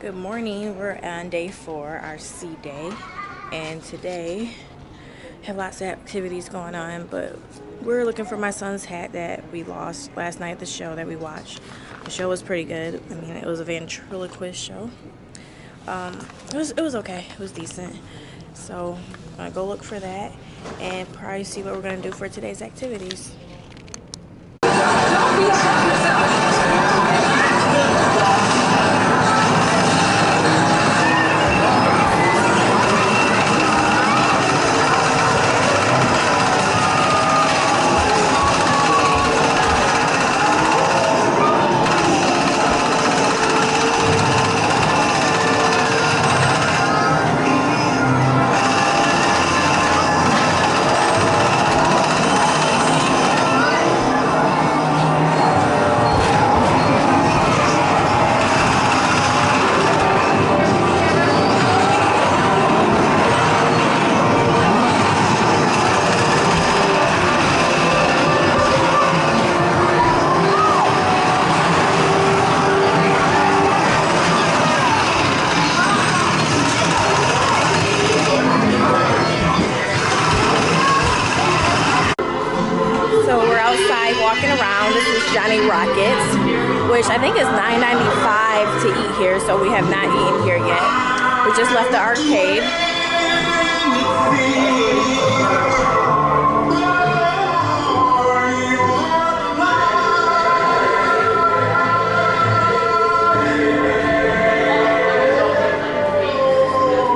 Good morning. We're on day 4, our C day, and today have lots of activities going on, but we're looking for my son's hat that we lost last night at the show that we watched. The show was pretty good. I mean, it was a ventriloquist show. It was okay. It was decent. So I'm gonna go look for that and probably see what we're gonna do for today's activities. Walking around. This is Johnny Rockets, which I think is $9.95 to eat here, so we have not eaten here yet. We just left the arcade.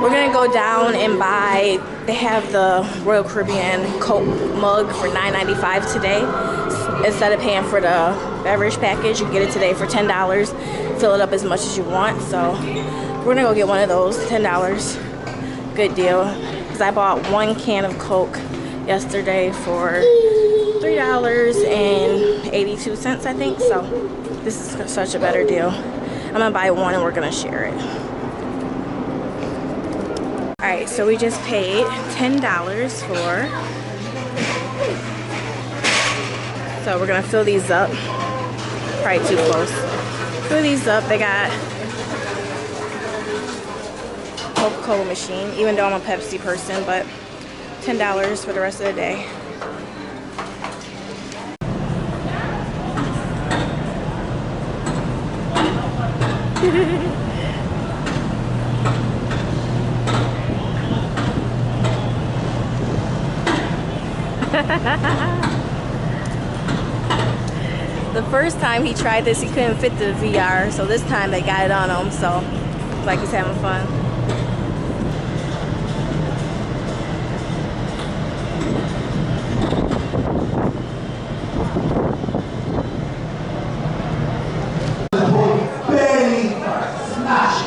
We're gonna go down and buy, they have the Royal Caribbean Coke mug for $9.95 today. Instead of paying for the beverage package, you get it today for $10. Fill it up as much as you want. So we're gonna go get one of those, $10. Good deal. Because I bought one can of Coke yesterday for $3.82, I think. So this is such a better deal. I'm gonna buy one and we're gonna share it. Alright, so we just paid $10 for. So we're gonna fill these up. Probably too close. Fill these up. They got Coca-Cola machine, even though I'm a Pepsi person, but $10 for the rest of the day. The first time he tried this, he couldn't fit the VR, so this time they got it on him, so it's like he's having fun. Barely smash.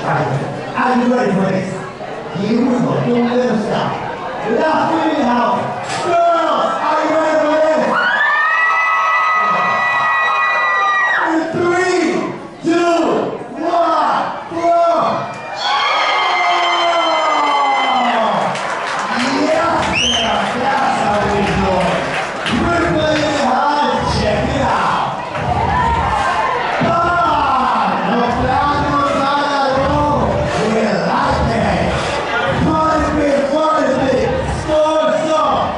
Are you ready for this? Here we go. Don't let us down. Last minute now. Girls, are you ready for this? 3, 2, 1, go! Yes, that's how we do it. Rippling it hard, check it out. Come on, no planos on the road. We like it. Party big, score some.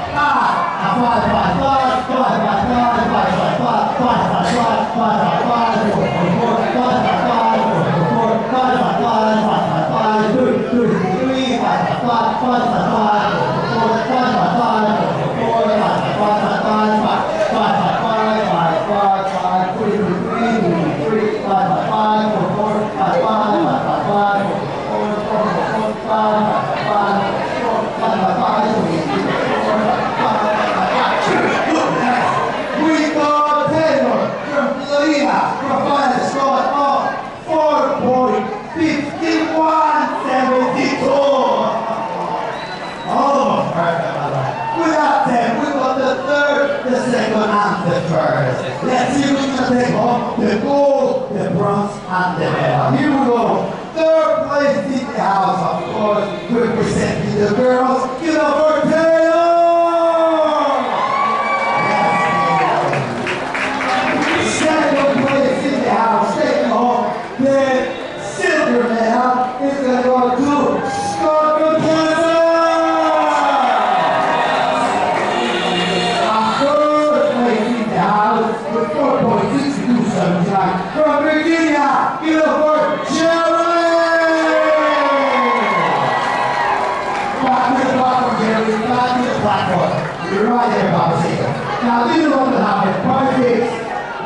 right there, Papacito. Now this is what's gonna happen. Perfect.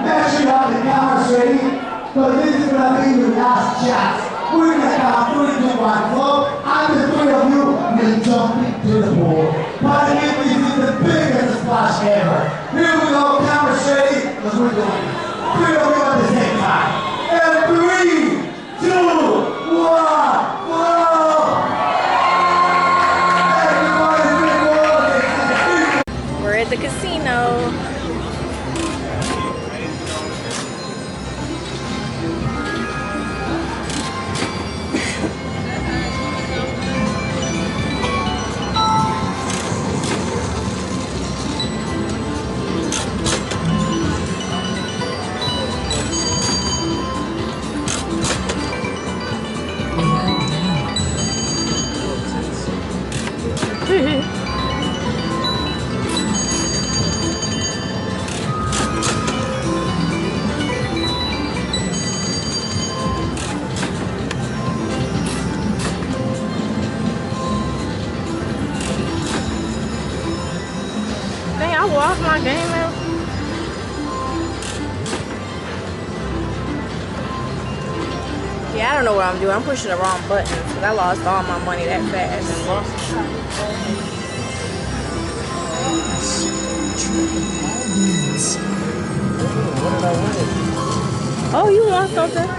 Make sure you have the cameras ready, because this is gonna be your last chance. We're gonna count 3, 2, 1, flow, and the 3 of you will jump into the pool. Perfect. This is the biggest splash ever. Here we go, cameras ready, because we're doing 3 of you at the same time. And 3, 2, 1, flow! We're at the casino. Dang, I lost my game out. Yeah, I don't know what I'm doing. I'm pushing the wrong buttons because I lost all my money that fast. Oh, you won something?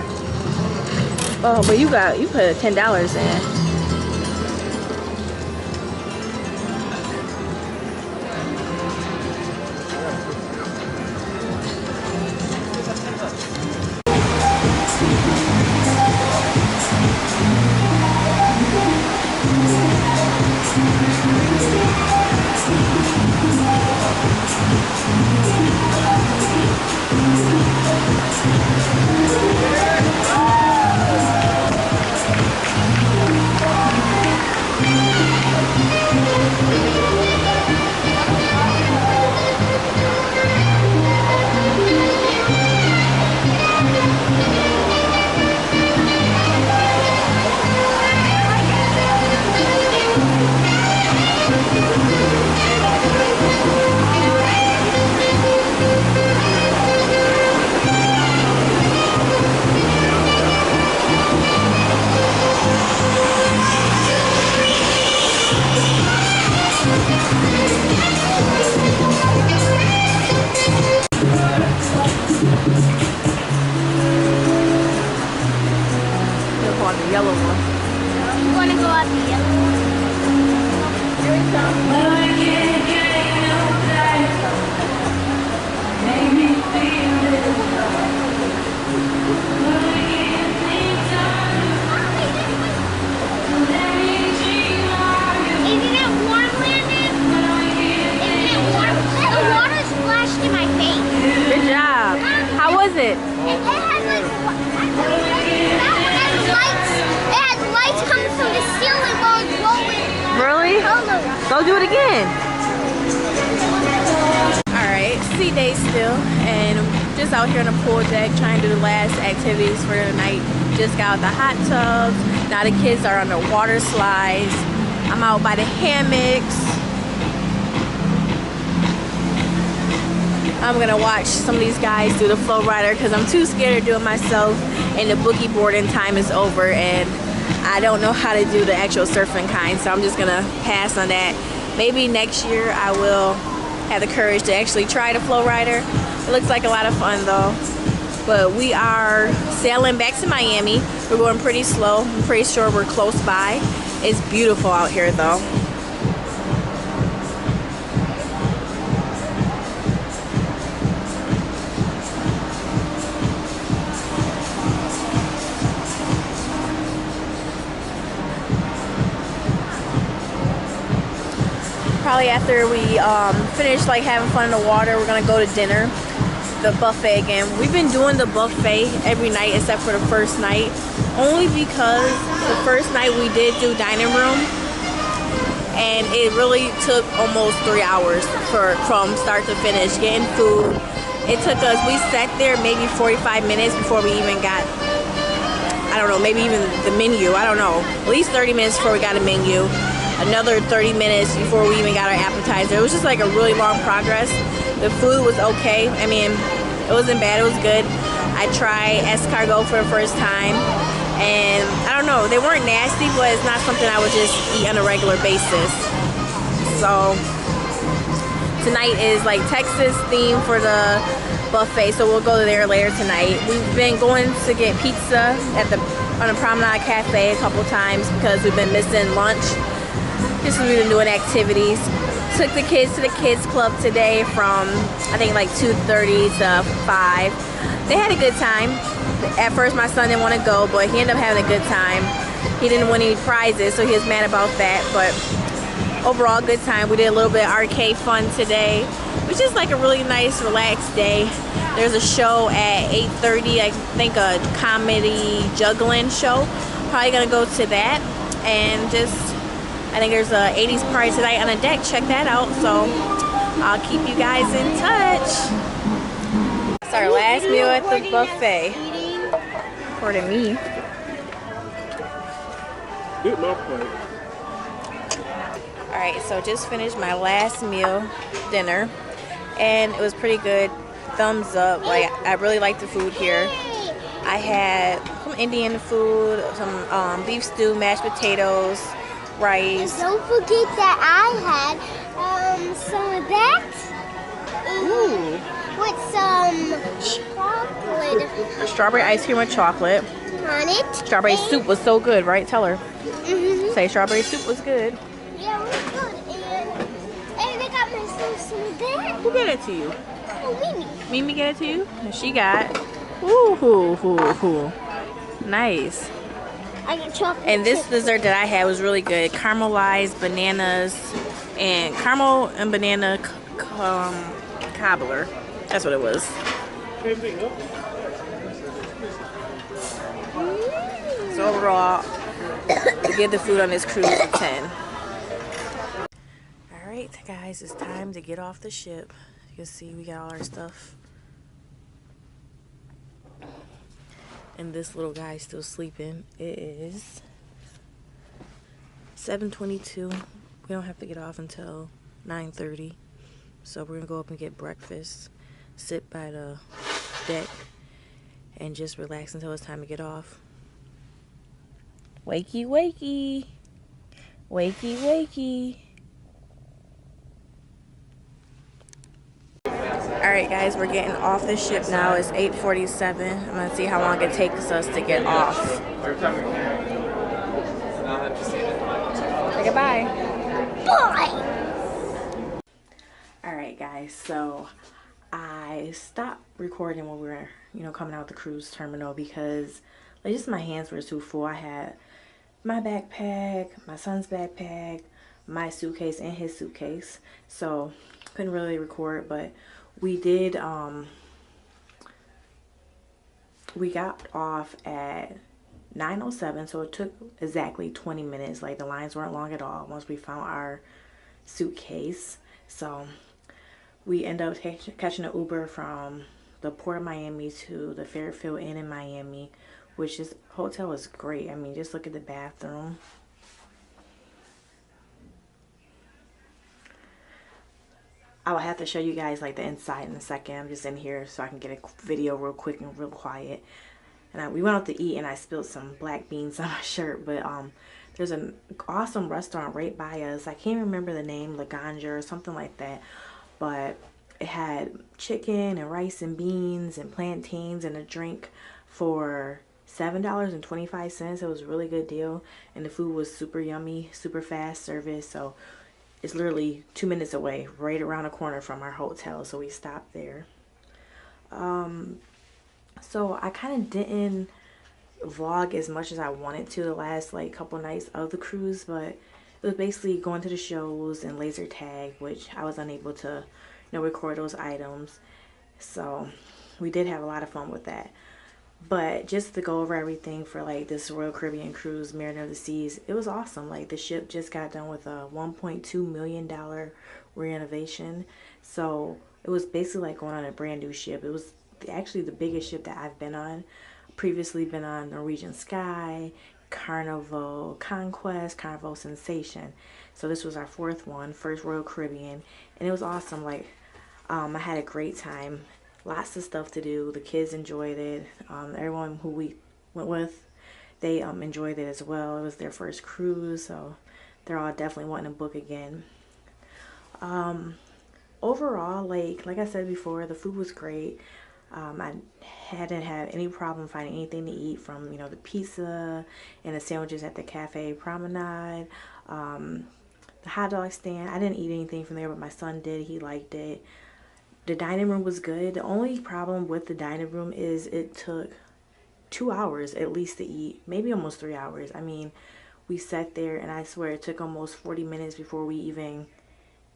Oh, but you put $10 in. Yellow one. You want to go out the yellow one? Here we come. Isn't it warm, Landon? Isn't it warm? The water splashed in my face. Good job. How was it? It had like lights coming from the ceiling while it's rolling. Really? Colors. Go do it again. Alright, sea day still, and just out here on the pool deck trying to do the last activities for the night. Just got out the hot tubs. Now the kids are on the water slides. I'm out by the hammocks. I'm gonna watch some of these guys do the flow rider because I'm too scared to do it myself, and the boogie boarding time is over, and I don't know how to do the actual surfing kind, so I'm just gonna pass on that. Maybe next year I will have the courage to actually try the flow rider. It looks like a lot of fun though. But we are sailing back to Miami. We're going pretty slow. I'm pretty sure we're close by. It's beautiful out here though. Probably after we finish like having fun in the water, we're gonna go to dinner, the buffet again. We've been doing the buffet every night except for the first night, only because the first night we did do dining room, and it really took almost 3 hours from start to finish getting food. It took us, we sat there maybe 45 minutes before we even got, I don't know, maybe even the menu, I don't know, at least 30 minutes before we got a menu. another 30 minutes before we even got our appetizer. It was just like a really long progress. The food was okay. I mean, it wasn't bad, it was good. I tried escargot for the first time, and I don't know, they weren't nasty, but it's not something I would just eat on a regular basis. So tonight is like Texas theme for the buffet, so we'll go there later tonight. We've been going to get pizza on the Promenade Cafe a couple times because we've been missing lunch. Just we've been doing activities. Took the kids to the kids club today from I think like 2:30 to 5. They had a good time. At first my son didn't want to go, but he ended up having a good time. He didn't win any prizes, so he was mad about that, but overall good time. We did a little bit of arcade fun today, which is like a really nice relaxed day. There's a show at 8:30, I think a comedy juggling show. Probably gonna go to that, and just I think there's a 80s party tonight on the deck. Check that out. So I'll keep you guys in touch. It's our last meal at the buffet. According to me. Alright, so just finished my last meal, dinner, and it was pretty good. Thumbs up. Like, I really like the food here. I had some Indian food, some beef stew, mashed potatoes, rice. And don't forget that I had some of that. Ooh. With some chocolate. Strawberry ice cream with chocolate. On it. Strawberry soup was so good, right? Tell her. Mm-hmm. Say strawberry soup was good. Yeah, it was good. And they got myself some of that. Who gave it to you? Oh, Mimi. Mimi gave it to you? And she got. Ooh. Nice. I got chocolate. And this dessert that I had was really good. Caramelized bananas and caramel and banana cobbler. That's what it was. So overall, we give the food on this cruise a 10. Alright guys, it's time to get off the ship. You can see we got all our stuff. And this little guy's still sleeping. It is 7:22. We don't have to get off until 9:30. So we're gonna go up and get breakfast, sit by the deck, and just relax until it's time to get off. Wakey, wakey. Wakey, wakey. Alright guys, we're getting off the ship now. It's 8:47. I'm gonna see how long it takes us to get off. Say goodbye. Bye. Alright guys, so I stopped recording when we were, coming out the cruise terminal because like just my hands were too full. I had my backpack, my son's backpack, my suitcase, and his suitcase. So couldn't really record, but we did we got off at 9:07, so it took exactly 20 minutes. Like the lines weren't long at all once we found our suitcase. So we ended up catching an Uber from the Port of Miami to the Fairfield Inn in Miami, which is hotel is great. I mean, just look at the bathroom. I will have to show you guys like the inside in a second. I'm just in here so I can get a video real quick and real quiet. And we went out to eat and I spilled some black beans on my shirt, but there's an awesome restaurant right by us. I can't remember the name, Laganja or something like that, but it had chicken and rice and beans and plantains and a drink for $7.25. It was a really good deal, and the food was super yummy, super fast service. So it's literally 2 minutes away, right around the corner from our hotel, so we stopped there. So I kind of didn't vlog as much as I wanted to the last like couple nights of the cruise, but it was basically going to the shows and laser tag, which I was unable to record those items. So we did have a lot of fun with that. But just to go over everything for like this Royal Caribbean cruise, Mariner of the Seas, it was awesome. Like the ship just got done with a $1.2 million renovation. So it was basically like going on a brand new ship. It was actually the biggest ship that I've been on. Previously been on Norwegian Sky Carnival Conquest, Carnival Sensation. So this was our fourth one, first Royal Caribbean, and it was awesome. Like, I had a great time. Lots of stuff to do. The kids enjoyed it. Everyone who we went with, they enjoyed it as well. It was their first cruise, so they're all definitely wanting to book again. Overall, like I said before, the food was great. I hadn't had any problem finding anything to eat, from the pizza and the sandwiches at the cafe promenade, the hot dog stand. I didn't eat anything from there, but my son did. He liked it. The dining room was good. The only problem with the dining room is it took 2 hours at least to eat, maybe almost 3 hours. I mean, we sat there and I swear it took almost 40 minutes before we even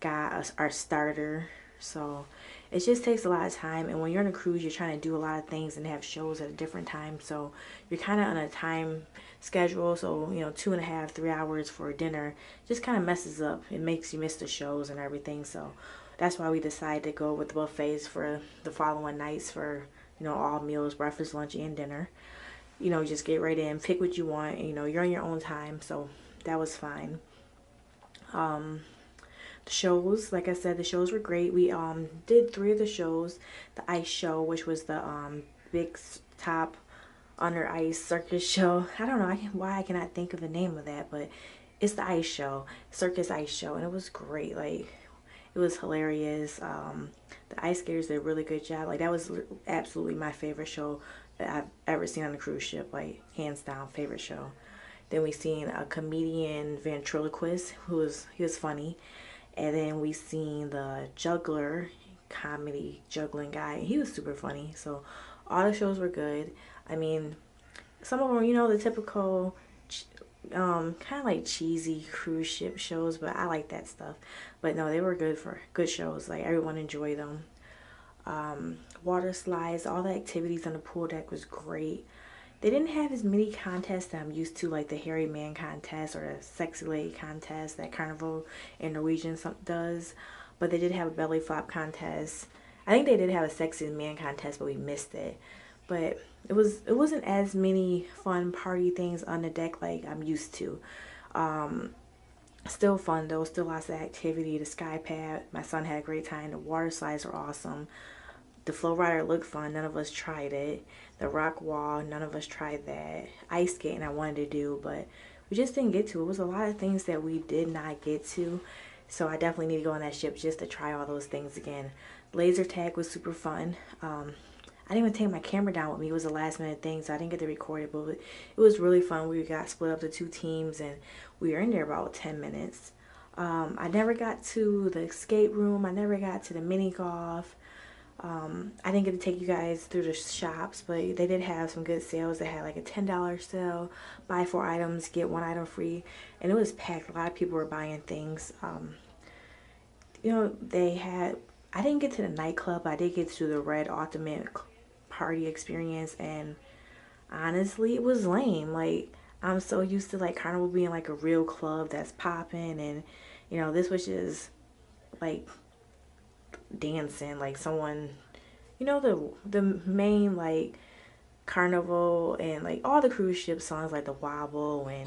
got us our starter. So it just takes a lot of time, and when you're on a cruise, you're trying to do a lot of things and have shows at a different time, so you're kind of on a time schedule. So 2.5 3 hours for dinner just kind of messes up. It makes you miss the shows and everything. So that's why we decided to go with the buffets for the following nights, for all meals, breakfast, lunch, and dinner. Just get right in, pick what you want, and you're on your own time, so that was fine. The shows, like I said, the shows were great. We did 3 of the shows. The ice show, which was the big top under ice circus show. I don't know why I cannot think of the name of that, but it's the ice show, circus ice show, and it was great. Like, it was hilarious. The ice skaters did a really good job. Like, that was absolutely my favorite show that I've ever seen on a cruise ship. Like, hands down, favorite show. Then we seen a comedian ventriloquist he was funny. And then we seen the juggler, comedy juggling guy. He was super funny. So all the shows were good. I mean, some of them, the typical kind of like cheesy cruise ship shows, but I like that stuff. But no, they were good shows. Like, everyone enjoyed them. Water slides, all the activities on the pool deck was great. They didn't have as many contests that I'm used to, like the hairy man contest or the sexy lady contest that Carnival and Norwegian does, but they did have a belly flop contest. I think they did have a sexy man contest, but we missed it. But it wasn't as many fun party things on the deck like I'm used to. Still fun though, still lots of activity. The sky pad, my son had a great time. The water slides were awesome. The flow rider looked fun. None of us tried it. The rock wall, none of us tried that. Ice skating I wanted to do, but we just didn't get to. It was a lot of things that we did not get to. So I definitely need to go on that ship just to try all those things again. Laser tag was super fun. I didn't even take my camera down with me. It was a last minute thing, so I didn't get to record it, but it was really fun. We got split up to 2 teams, and we were in there about 10 minutes. I never got to the escape room. I never got to the mini golf. I didn't get to take you guys through the shops, but they did have some good sales. They had like a $10 sale, buy 4 items, get 1 item free, and it was packed. A lot of people were buying things. I didn't get to the nightclub, but I did get to the Red Ultimate party experience, and honestly, it was lame. Like, I'm so used to like Carnival being like a real club that's popping, and this was just like dancing, like someone, the main like Carnival and like all the cruise ship songs, like the wobble and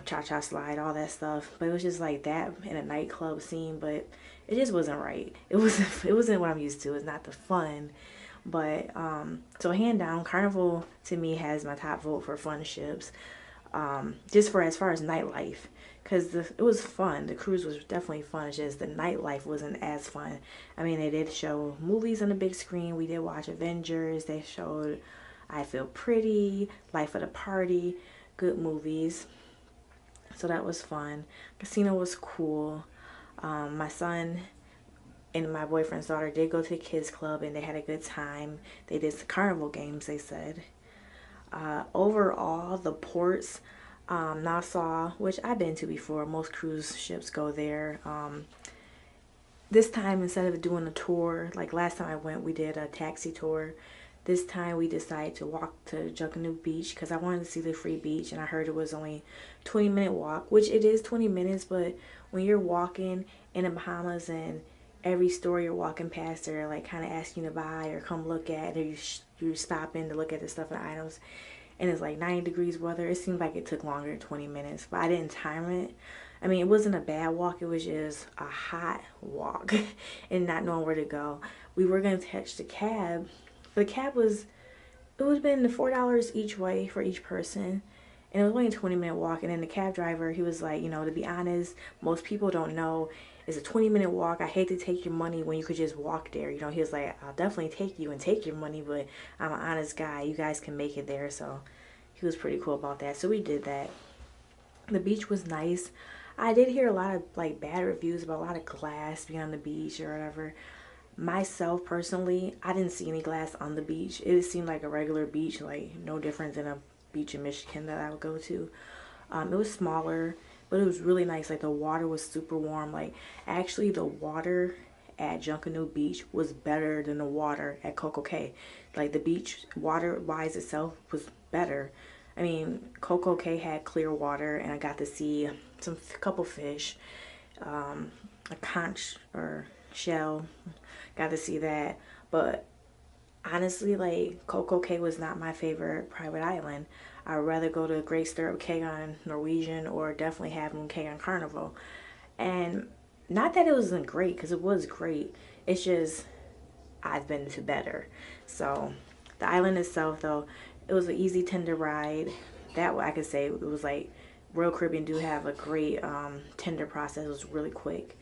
cha-cha slide, all that stuff, but it was just like that in a nightclub scene. But it just wasn't right. It wasn't what I'm used to. It's not the fun. But so hand down, Carnival to me has my top vote for fun ships, just for as far as nightlife, because it was fun. The cruise was definitely fun. It's just the nightlife wasn't as fun. I mean, they did show movies on the big screen. We did watch Avengers. They showed I Feel Pretty, Life of the Party, good movies. So that was fun. Casino was cool. My son and my boyfriend's daughter did go to the kids club, and they had a good time. They did some carnival games, they said. Overall, the ports, Nassau, which I've been to before, most cruise ships go there. This time, instead of doing a tour, like last time I went, we did a taxi tour. This time we decided to walk to Junkanoo Beach because I wanted to see the free beach, and I heard it was only 20-minute walk, which it is 20 minutes, but when you're walking in the Bahamas and every store you're walking past, they're like kind of asking you to buy or come look at, or you're stopping to look at the stuff and items, and it's like 90 degrees weather. It seemed like it took longer than 20 minutes, but I didn't time it. I mean, it wasn't a bad walk, it was just a hot walk and not knowing where to go. We were going to catch the cab. The cab was, it would have been $4 each way for each person. And it was only a 20-minute walk. And then the cab driver, he was like, you know, to be honest, most people don't know it's a 20-minute walk. I hate to take your money when you could just walk there. You know, he was like, I'll definitely take you and take your money, but I'm an honest guy. You guys can make it there. So he was pretty cool about that. So we did that. The beach was nice. I did hear a lot of like bad reviews about a lot of glass being on the beach or whatever. Myself personally, I didn't see any glass on the beach. It seemed like a regular beach, like no different than a beach in Michigan that I would go to. It was smaller, but it was really nice. Like the water was super warm. Like actually the water at Junkanoo Beach was better than the water at Coco Cay. Like the beach water wise itself was better. I mean, Coco Cay had clear water, and I got to see some couple fish, a conch or shell. Got to see that, but honestly, like Coco Cay was not my favorite private island. I would rather go to Great Stirrup Cay on Norwegian or definitely Half Moon Cay on Carnival. And not that it wasn't great, because it was great. It's just I've been to better. So the island itself, though, it was an easy, tender ride. That I could say it was like Royal Caribbean do have a great tender process. It was really quick.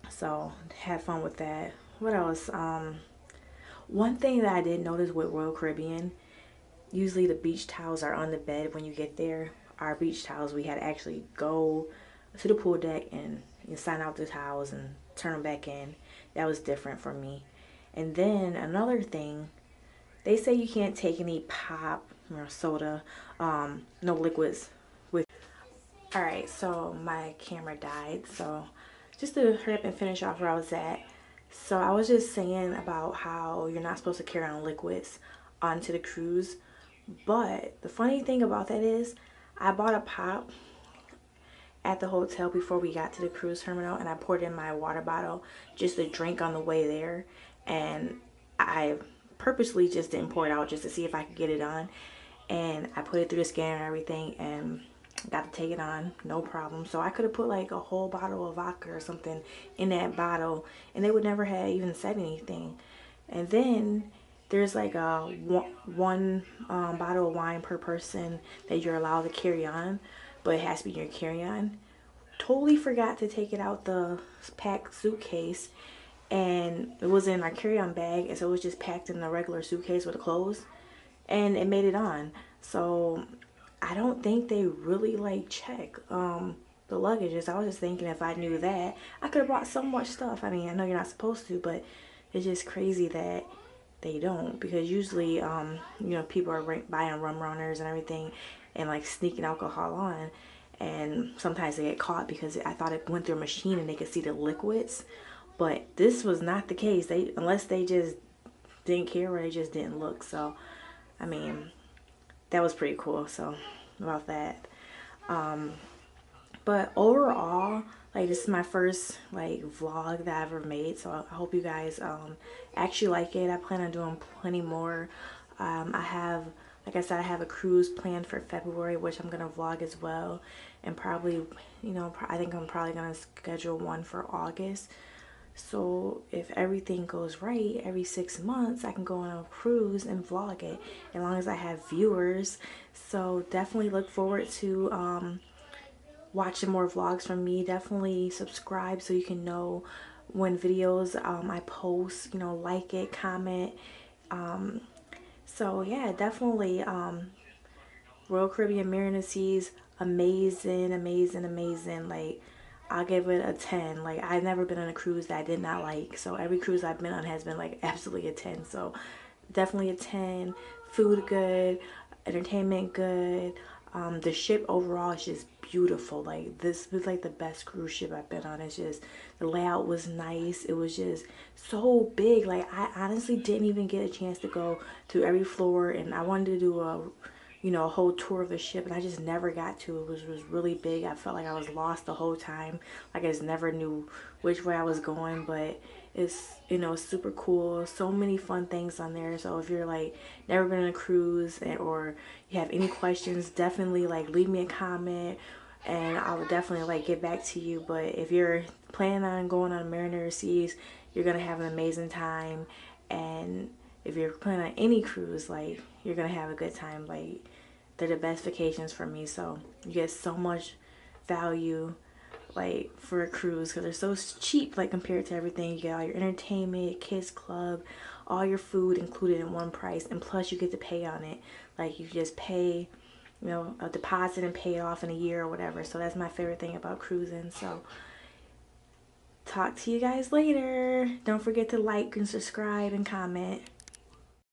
So had fun with that. What else? One thing that I did notice with Royal Caribbean, usually the beach towels are on the bed when you get there. Our beach towels, we had to actually go to the pool deck and sign out the towels and turn them back in. That was different for me. And then another thing, they say you can't take any pop or soda, no liquids with. All right, so my camera died. So just to hurry up and finish off where I was at. So I was just saying about how you're not supposed to carry on liquids onto the cruise. But the funny thing about that is I bought a pop at the hotel before we got to the cruise terminal, and I poured in my water bottle just to drink on the way there. And I purposely just didn't pour it out just to see if I could get it on. And I put it through the scanner and everything, and got to take it on, no problem. So I could have put like a whole bottle of vodka or something in that bottle, and they would never have even said anything. And then there's like a one bottle of wine per person that you're allowed to carry on, but it has to be in your carry-on. Totally forgot to take it out the packed suitcase, and it was in my carry-on bag, and so it was just packed in the regular suitcase with the clothes, and it made it on. So I don't think they really like check the luggage. I was just thinking if I knew that, I could have brought so much stuff. I mean, I know you're not supposed to, but it's just crazy that they don't, because usually you know, people are buying rum runners and everything and like sneaking alcohol on, and sometimes they get caught because I thought it went through a machine and they could see the liquids, but this was not the case. They, unless they just didn't care or they just didn't look. So I mean, that was pretty cool. So about that. But overall, like this is my first like vlog that I ever made, so I hope you guys actually like it. I plan on doing plenty more. I have, like I said, I have a cruise planned for February, which I'm gonna vlog as well, and probably, you know, I think I'm probably gonna schedule one for August. So if everything goes right, every 6 months I can go on a cruise and vlog it, as long as I have viewers. So definitely look forward to watching more vlogs from me. Definitely subscribe so you can know when videos I post, you know, like it, comment. So yeah, definitely Royal Caribbean Mariner Seas, amazing, amazing, amazing. Like I'll give it a 10. Like I've never been on a cruise that I did not like. So every cruise I've been on has been like absolutely a 10. So definitely a 10. Food good, entertainment good. The ship overall is just beautiful. Like this was like the best cruise ship I've been on. It's just, the layout was nice. It was just so big. Like I honestly didn't even get a chance to go to every floor, and I wanted to do a you know, a whole tour of the ship, and I just never got to. It was really big. I felt like I was lost the whole time. Like I just never knew which way I was going, but it's, you know, super cool. So many fun things on there. So if you're like never been on a cruise, or you have any questions, definitely like leave me a comment and I will definitely like get back to you. But if you're planning on going on Mariner Seas, you're gonna have an amazing time. And if you're planning on any cruise, like you're gonna have a good time. Like they're the best vacations for me. So you get so much value like for a cruise because they're so cheap like compared to everything. You get all your entertainment, kids club, all your food included in one price, and plus you get to pay on it. Like you just pay, you know, a deposit and pay it off in a year or whatever. So that's my favorite thing about cruising. So talk to you guys later. Don't forget to like and subscribe and comment.